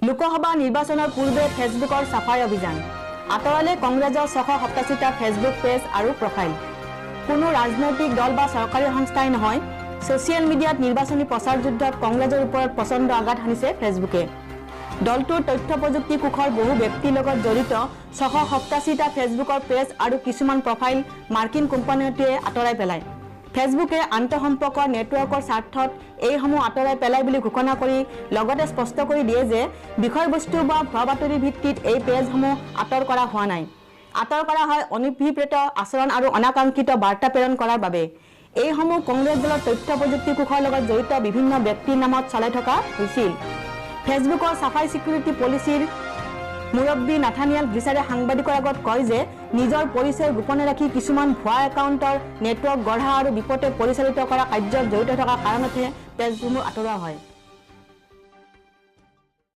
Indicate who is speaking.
Speaker 1: লোকসভা নিৰ্বাচনৰ পূৰ্বে ফেচবুকৰ সাফাই অভিযান আঁতৰালে কংগ্ৰেছৰ 687টা ফেচবুক পেজ আৰু প্ৰফাইল। কোনো ৰাজনৈতিক দল বা চৰকাৰী সংস্থাই নহয়, ছ'চিয়েল মিডিয়াত নিৰ্বাচনী প্ৰচাৰ যুদ্ধত কংগ্ৰেছৰ ওপৰত প্ৰচণ্ড আঘাত হানিছে ফেচবুকে। দলটোৰ তথ্য প্ৰযুক্তি কোষৰ বহু ব্যক্তিৰ লগত জড়িত 687টা ফেচবুকৰ পেজ আৰু কিছুমান প্ৰফাইল মাৰ্কিন কোম্পানীটোৱে আঁতৰাই পেলায়। ফেচবুকে আন্তঃসম্পৰ্কৰ নেটৱৰ্কৰ স্বাৰ্থত এইসমূহ আঁতৰাই পেলাই বুলি ঘোষণা কৰি লগতে স্পষ্ট কৰি দিয়ে যে বিষয়বস্তু বা ভুৱা বাতৰিৰ ভিত্তিত এই পেজসমূহ আঁতৰ কৰা হোৱা নাই। আঁতৰ কৰা হয় অনভিপ্ৰেত আচৰণ আৰু অনাকাংক্ষিত বাৰ্তা প্ৰেৰণ কৰাৰ বাবে। এইসমূহ কংগ্ৰেছ দলৰ তথ্য প্ৰযুক্তি কোষৰ লগত জড়িত বিভিন্ন ব্যক্তিৰ নামত চলাই থকা হৈছিল। ফেচবুকৰ সাফাই ছিকিউৰিটি পলিচিৰ মুৰব্বী নাথানিয়েল গ্লিচাৰে সাংবাদিকৰ আগত কয় যে নিজৰ পৰিচয় গোপনে ৰাখি কিছুমান ভুৱা একাউণ্টৰ নেটৱৰ্ক গঢ়া আৰু বিপথে পৰিচালিত কৰা কাৰ্যত জড়িত থকা কাৰণতহে পেজসমূহ আঁতৰোৱা হয়।